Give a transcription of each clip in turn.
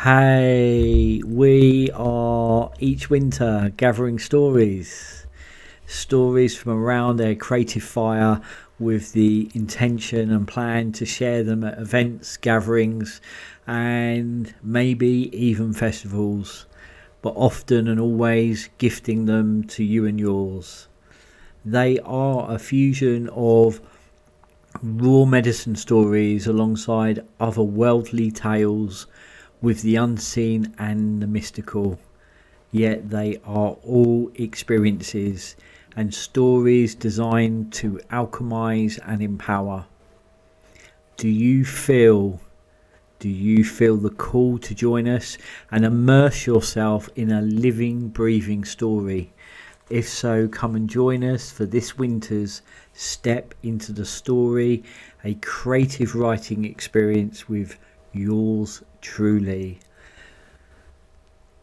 Hey, we are each winter gathering stories from around their creative fire with the intention and plan to share them at events, gatherings, and maybe even festivals, but often and always gifting them to you and yours. They are a fusion of raw medicine stories alongside otherworldly tales with the unseen and the mystical, yet they are all experiences and stories designed to alchemize and empower. Do you feel do you feel the call to join us and immerse yourself in a living, breathing story? If so, come and join us for this winter's Step into the Story, a creative writing experience with yours truly.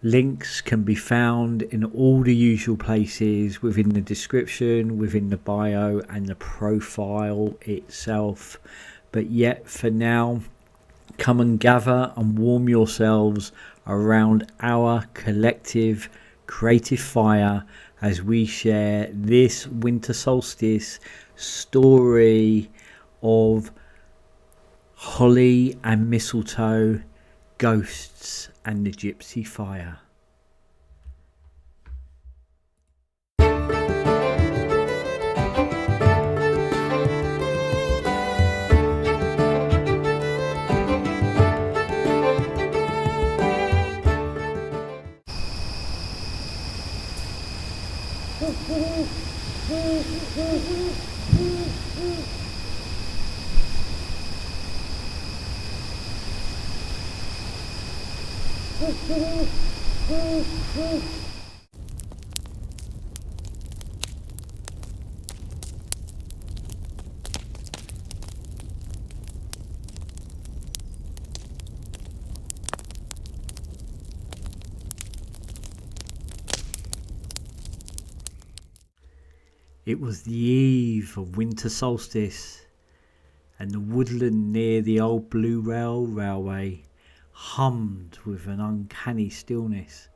Links can be found in all the usual places within the description, within the bio, and the profile itself. But yet, for now, come and gather and warm yourselves around our collective creative fire as we share this winter solstice story of holly and mistletoe, ghosts and the gypsy fire. It was the eve of winter solstice, and the woodland near the old Blue Railway hummed with an uncanny stillness.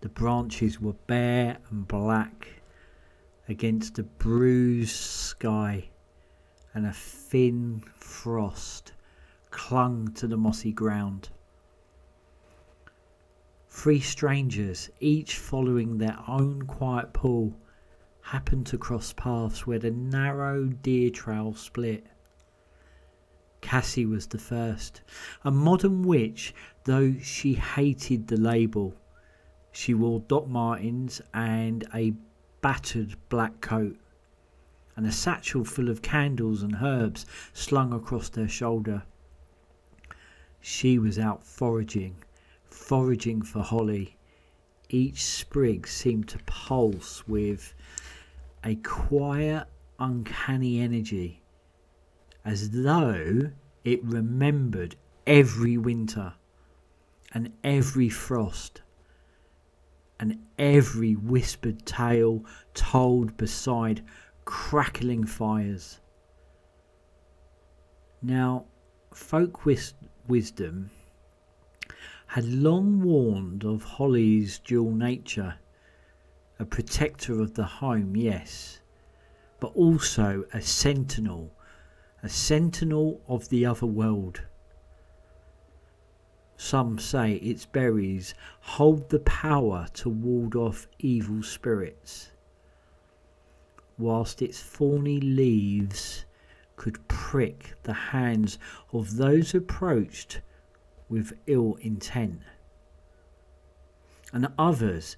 The branches were bare and black against a bruised sky, and a thin frost clung to the mossy ground. Three strangers, each following their own quiet pull, happened to cross paths where the narrow deer trail split. Cassie was the first, a modern witch, though she hated the label. She wore Doc Martens and a battered black coat, and a satchel full of candles and herbs slung across her shoulder. She was out foraging for holly. Each sprig seemed to pulse with a quiet, uncanny energy, as though it remembered every winter and every frost and every whispered tale told beside crackling fires. Now, folk wisdom had long warned of holly's dual nature, a protector of the home, yes, but also a sentinel of the other world. Some say its berries hold the power to ward off evil spirits, whilst its thorny leaves could prick the hands of those approached with ill intent. And others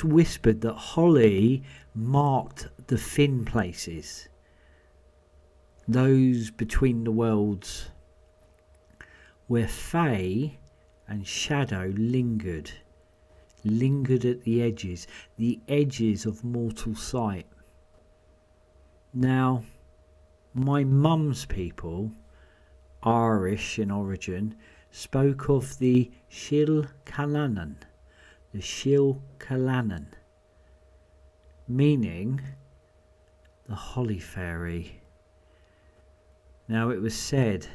whispered that holly marked the thin places, those between the worlds, where Fae and Shadow lingered at the edges of mortal sight. Now, my mum's people, Irish in origin, spoke of the Shil Callanan, meaning the holly fairy. Now, it was said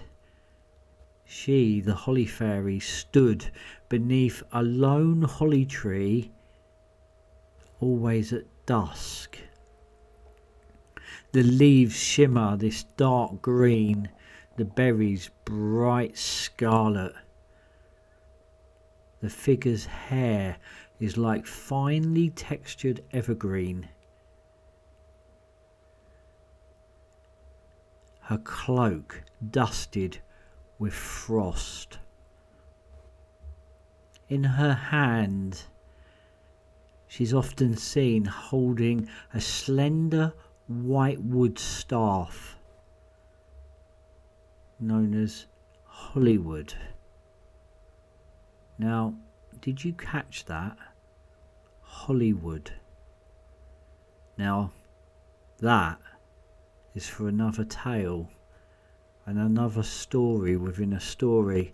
She, the holly fairy, stood beneath a lone holly tree, always at dusk. The leaves shimmer this dark green, the berries bright scarlet. The figure's hair is like finely textured evergreen. Her cloak dusted with frost. In her hand, she's often seen holding a slender white wood staff known as Hollywood. Now, did you catch that? Hollywood. Now, that is for another tale and another story within a story.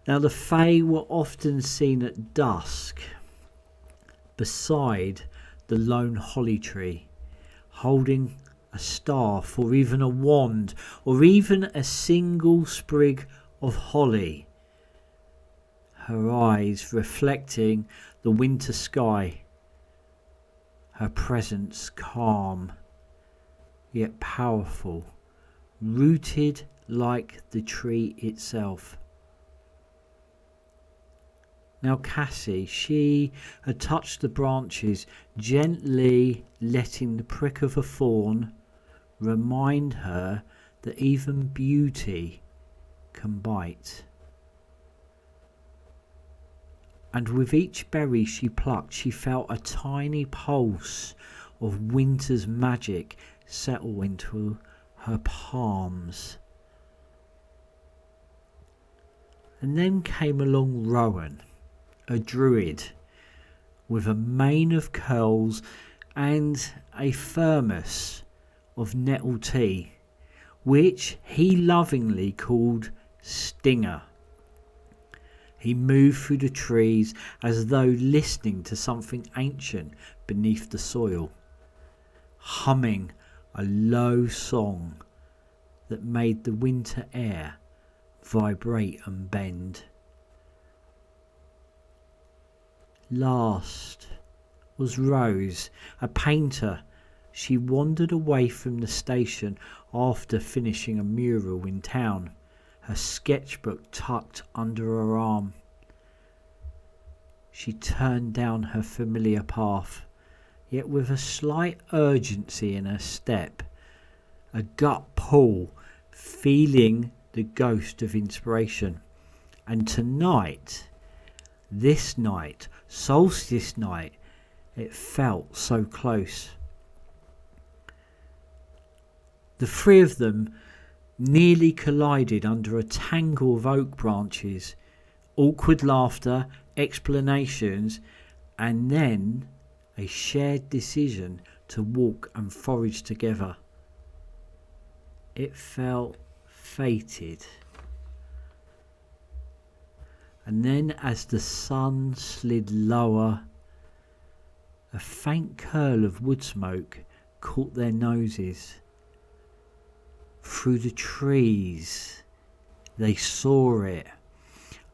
Now, the Fae were often seen at dusk beside the lone holly tree, holding a staff or even a wand or even a single sprig of holly, her eyes reflecting the winter sky, her presence calm yet powerful, rooted like the tree itself. Now Cassie, she had touched the branches, gently letting the prick of a thorn remind her that even beauty can bite. And with each berry she plucked, she felt a tiny pulse of winter's magic settle into her palms. And then came along Rowan, a druid with a mane of curls and a thermos of nettle tea, which he lovingly called Stinger. He moved through the trees as though listening to something ancient beneath the soil, humming a low song that made the winter air vibrate and bend. Last was Rose, a painter. She wandered away from the station after finishing a mural in town, her sketchbook tucked under her arm. She turned down her familiar path, yet with a slight urgency in her step, a gut pull, feeling the ghost of inspiration. And tonight, this night, Solstice night, it felt so close. The three of them nearly collided under a tangle of oak branches, awkward laughter, explanations, and then a shared decision to walk and forage together. It felt fated. And then as the sun slid lower, a faint curl of wood smoke caught their noses. Through the trees they saw it.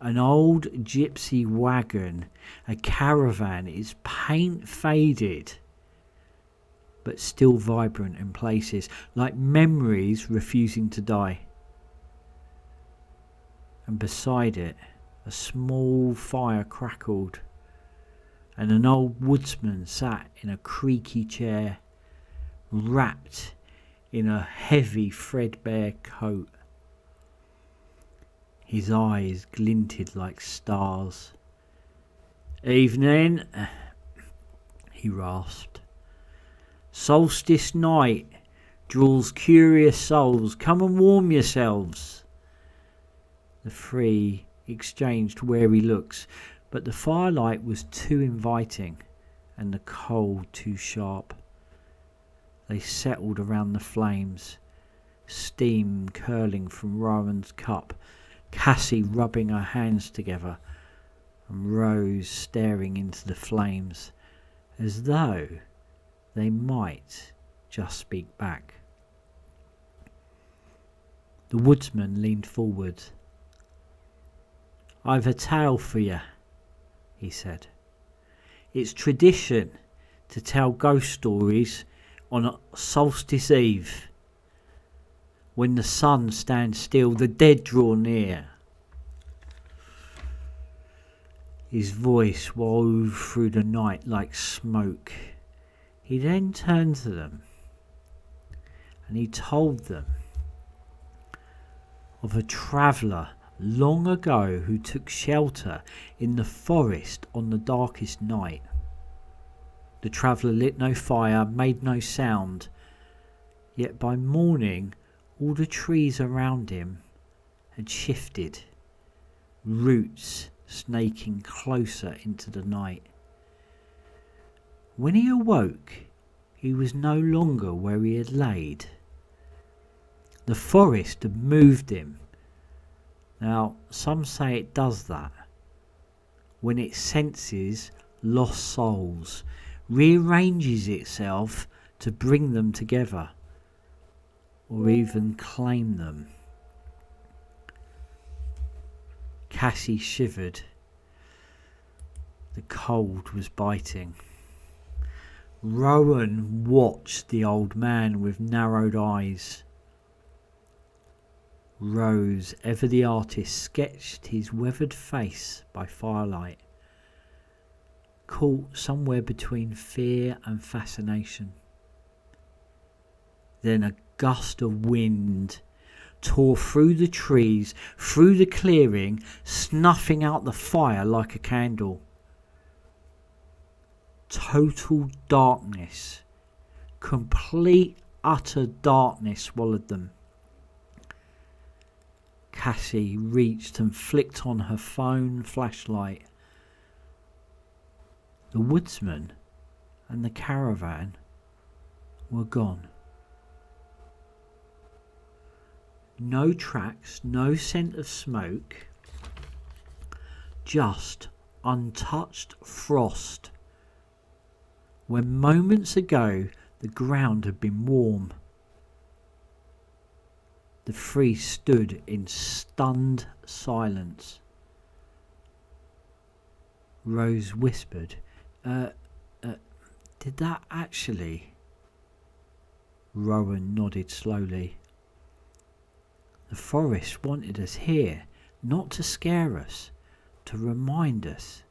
An old gypsy wagon, a caravan, its paint faded but still vibrant in places, like memories refusing to die. And beside it, a small fire crackled, and an old woodsman sat in a creaky chair, wrapped in a heavy threadbare coat. His eyes glinted like stars. "Evening," he rasped. "Solstice night draws curious souls. Come and warm yourselves." The three exchanged wary looks, but the firelight was too inviting and the cold too sharp. They settled around the flames, steam curling from Rowan's cup, Cassie rubbing her hands together, and Rose staring into the flames as though they might just speak back. The woodsman leaned forward, "I've a tale for you," he said. "It's tradition to tell ghost stories on Solstice Eve. When the sun stands still, the dead draw near." His voice wove through the night like smoke. He then turned to them and he told them of a traveller long ago who took shelter in the forest on the darkest night. The traveller lit no fire, made no sound, yet by morning all the trees around him had shifted, roots snaking closer into the night. When he awoke, he was no longer where he had laid. The forest had moved him. Now, some say it does that when it senses lost souls, rearranges itself to bring them together, or even claim them. Cassie shivered. The cold was biting. Rowan watched the old man with narrowed eyes. Rose, ever the artist, sketched his weathered face by firelight, caught somewhere between fear and fascination. Then a gust of wind tore through the trees, through the clearing, snuffing out the fire like a candle. Total darkness, complete utter darkness swallowed them. Cassie reached and flicked on her phone flashlight. The woodsman and the caravan were gone. No tracks, no scent of smoke, just untouched frost, when moments ago the ground had been warm. The three stood in stunned silence. Rose whispered, did that actually?" Rowan nodded slowly. "The forest wanted us here, not to scare us, to remind us.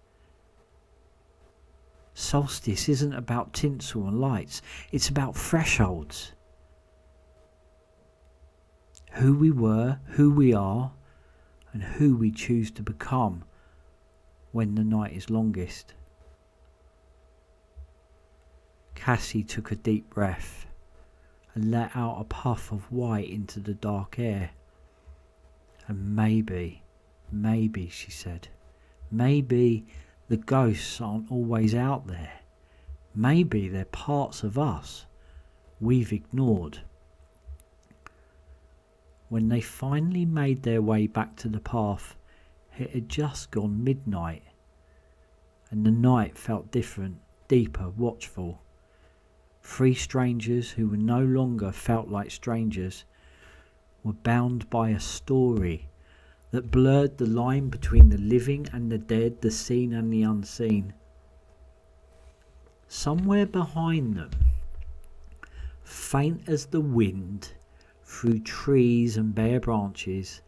Solstice isn't about tinsel and lights, it's about thresholds. Who we were, who we are, and who we choose to become when the night is longest." Cassie took a deep breath and let out a puff of white into the dark air. "And maybe, she said, maybe the ghosts aren't always out there. Maybe they're parts of us we've ignored." When they finally made their way back to the path, it had just gone midnight, and the night felt different, deeper, watchful. Three strangers who were no longer felt like strangers were bound by a story that blurred the line between the living and the dead, the seen and the unseen. Somewhere behind them, faint as the wind through trees and bare branches,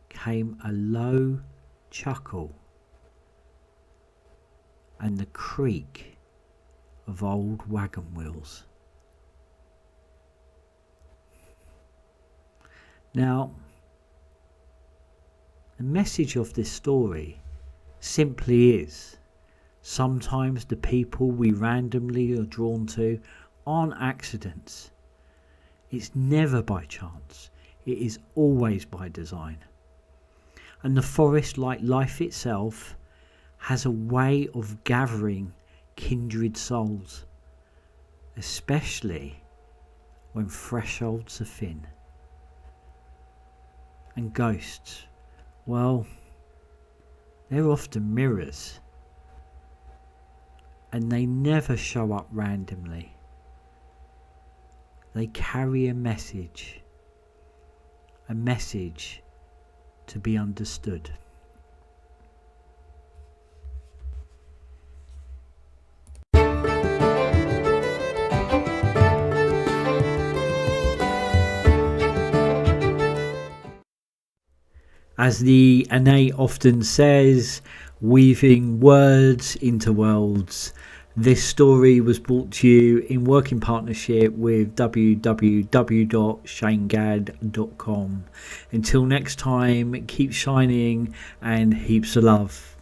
came a low chuckle and the creak of old wagon wheels. Now, the message of this story simply is, sometimes the people we randomly are drawn to aren't accidents. It's never by chance. It is always by design. And the forest, like life itself, has a way of gathering kindred souls, especially when thresholds are thin. And ghosts, well, they're often mirrors, and they never show up randomly. They carry a message to be understood. As the innate often says, weaving words into worlds. This story was brought to you in working partnership with www.shanegad.com. Until next time, keep shining and heaps of love.